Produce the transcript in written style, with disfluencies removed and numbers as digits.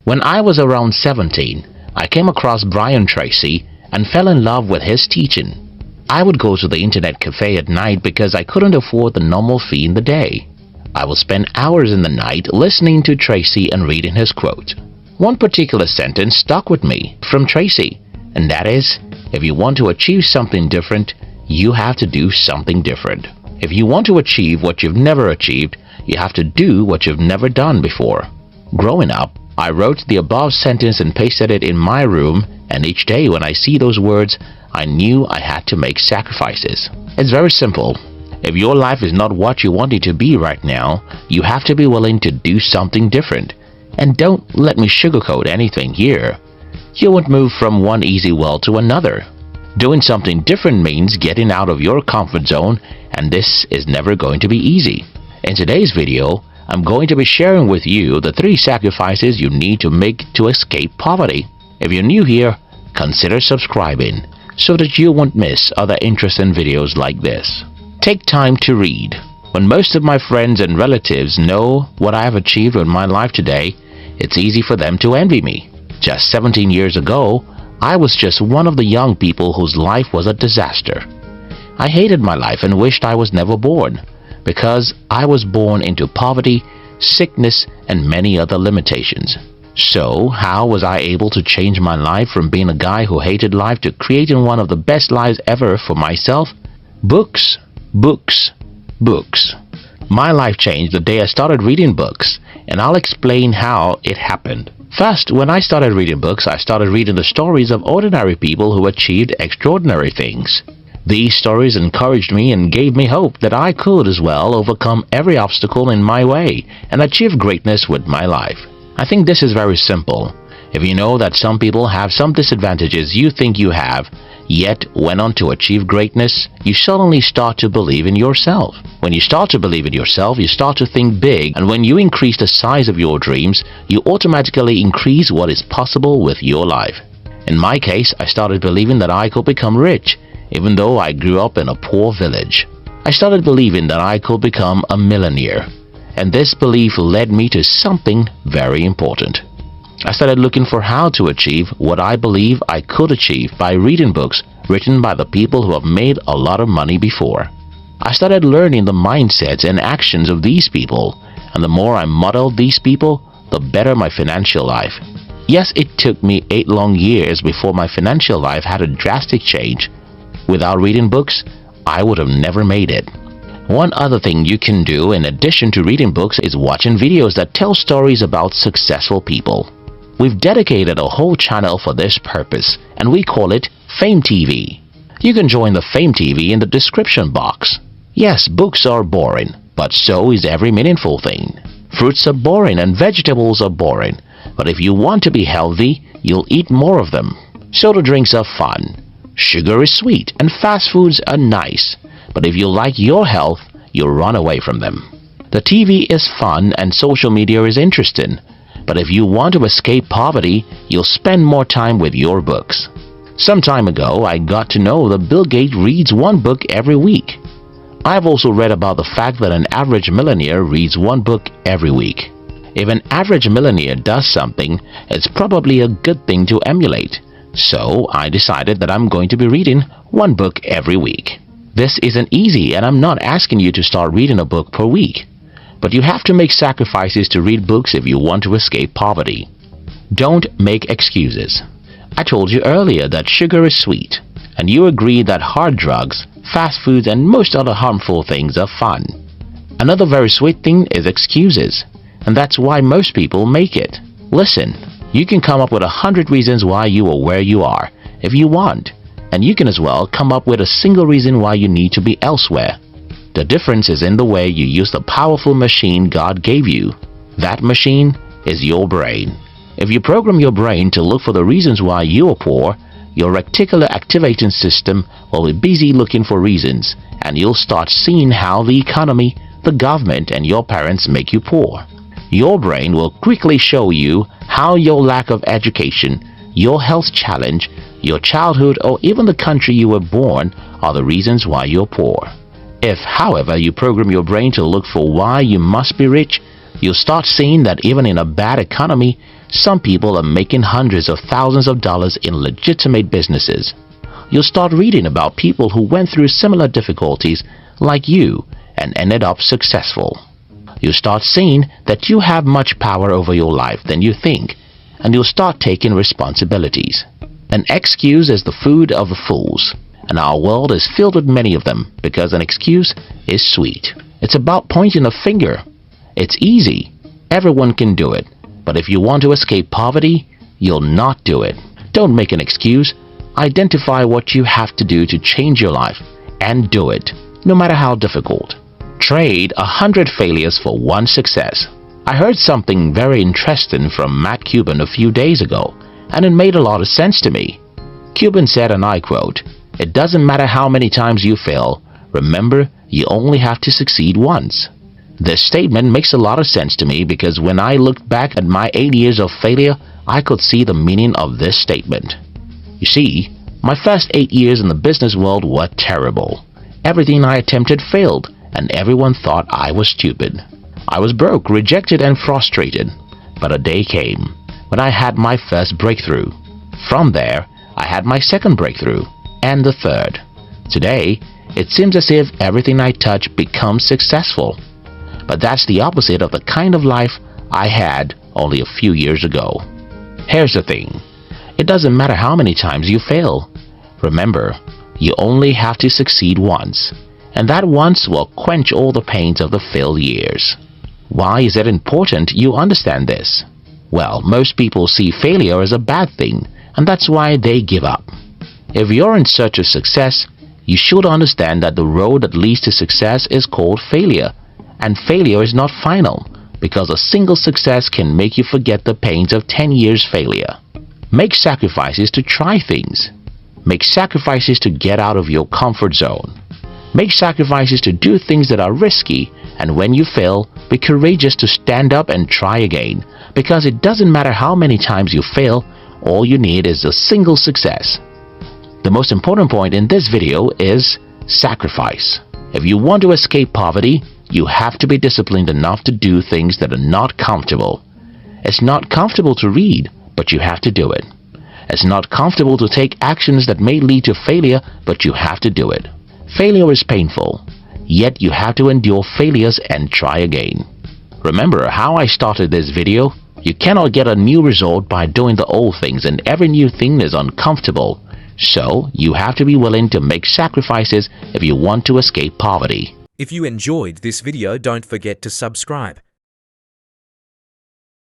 When I was around 17, I came across Brian Tracy and fell in love with his teaching. I would go to the internet cafe at night because I couldn't afford the normal fee in the day. I would spend hours in the night listening to Tracy and reading his quote. One particular sentence stuck with me from Tracy, and that is, if you want to achieve something different, you have to do something different. If you want to achieve what you've never achieved, you have to do what you've never done before. Growing up, I wrote the above sentence and pasted it in my room, and each day when I see those words, I knew I had to make sacrifices. It's very simple. If your life is not what you want it to be right now, you have to be willing to do something different. And don't let me sugarcoat anything here. You won't move from one easy well to another. Doing something different means getting out of your comfort zone, and this is never going to be easy. In today's video, I'm going to be sharing with you the 3 sacrifices you need to make to escape poverty. If you're new here, consider subscribing so that you won't miss other interesting videos like this. Take time to read. When most of my friends and relatives know what I have achieved in my life today, it's easy for them to envy me. Just 17 years ago, I was just one of the young people whose life was a disaster. I hated my life and wished I was never born, because I was born into poverty, sickness, and many other limitations. So, how was I able to change my life from being a guy who hated life to creating one of the best lives ever for myself? Books, books, books. My life changed the day I started reading books, and I'll explain how it happened. First, when I started reading books, I started reading the stories of ordinary people who achieved extraordinary things. These stories encouraged me and gave me hope that I could as well overcome every obstacle in my way and achieve greatness with my life. I think this is very simple. If you know that some people have some disadvantages you think you have, yet went on to achieve greatness, you suddenly start to believe in yourself. When you start to believe in yourself, you start to think big, and when you increase the size of your dreams, you automatically increase what is possible with your life. In my case, I started believing that I could become rich, even though I grew up in a poor village. I started believing that I could become a millionaire, and this belief led me to something very important. I started looking for how to achieve what I believe I could achieve by reading books written by the people who have made a lot of money before. I started learning the mindsets and actions of these people, and the more I modeled these people, the better my financial life. Yes, it took me 8 long years before my financial life had a drastic change. Without reading books, I would have never made it. One other thing you can do in addition to reading books is watching videos that tell stories about successful people. We've dedicated a whole channel for this purpose, and we call it Fame TV. You can join the Fame TV in the description box. Yes, books are boring, but so is every meaningful thing. Fruits are boring and vegetables are boring, but if you want to be healthy, you'll eat more of them. Soda drinks are fun. Sugar is sweet and fast foods are nice, but if you like your health, you'll run away from them. The TV is fun and social media is interesting, but if you want to escape poverty, you'll spend more time with your books. Some time ago, I got to know that Bill Gates reads 1 book every week. I've also read about the fact that an average millionaire reads 1 book every week. If an average millionaire does something, it's probably a good thing to emulate. So I decided that I'm going to be reading 1 book every week. This isn't easy, and I'm not asking you to start reading a book per week. But you have to make sacrifices to read books if you want to escape poverty. Don't make excuses. I told you earlier that sugar is sweet, and you agree that hard drugs, fast foods, and most other harmful things are fun. Another very sweet thing is excuses, and that's why most people make it. Listen, you can come up with 100 reasons why you are where you are if you want, and you can as well come up with a single reason why you need to be elsewhere. The difference is in the way you use the powerful machine God gave you. That machine is your brain. If you program your brain to look for the reasons why you are poor, your reticular activating system will be busy looking for reasons, and you'll start seeing how the economy, the government, and your parents make you poor. Your brain will quickly show you how your lack of education, your health challenge, your childhood, or even the country you were born are the reasons why you're poor. If, however, you program your brain to look for why you must be rich, you'll start seeing that even in a bad economy, Some people are making hundreds of thousands of dollars in legitimate businesses. You'll start reading about people who went through similar difficulties like you and ended up successful. You'll start seeing that you have much power over your life than you think, and you'll start taking responsibilities. An excuse is the food of the fools, and our world is filled with many of them because an excuse is sweet. It's about pointing a finger. It's easy. Everyone can do it. But if you want to escape poverty, you'll not do it. Don't make an excuse. Identify what you have to do to change your life and do it, no matter how difficult. Trade 100 failures for one success. I heard something very interesting from Matt Cuban a few days ago, and it made a lot of sense to me. Cuban said, and I quote, "It doesn't matter how many times you fail. Remember, you only have to succeed once." This statement makes a lot of sense to me because when I looked back at my 8 years of failure, I could see the meaning of this statement. You see, my first 8 years in the business world were terrible. Everything I attempted failed, and everyone thought I was stupid. I was broke, rejected, and frustrated. But a day came when I had my first breakthrough. From there, I had my second breakthrough, and the third. Today, it seems as if everything I touch becomes successful. But that's the opposite of the kind of life I had only a few years ago. Here's the thing. It doesn't matter how many times you fail. Remember, you only have to succeed once, and that once will quench all the pains of the failed years. Why is it important you understand this? Well, most people see failure as a bad thing, and that's why they give up. If you're in search of success, you should understand that the road that leads to success is called failure. And failure is not final, because a single success can make you forget the pains of 10 years failure. Make sacrifices to try things. Make sacrifices to get out of your comfort zone. Make sacrifices to do things that are risky, and when you fail, be courageous to stand up and try again, because it doesn't matter how many times you fail, all you need is a single success. The most important point in this video is sacrifice. If you want to escape poverty, you have to be disciplined enough to do things that are not comfortable. It's not comfortable to read, but you have to do it. It's not comfortable to take actions that may lead to failure, but you have to do it. Failure is painful, yet you have to endure failures and try again. Remember how I started this video? You cannot get a new result by doing the old things, and every new thing is uncomfortable. So, you have to be willing to make sacrifices if you want to escape poverty. If you enjoyed this video, don't forget to subscribe.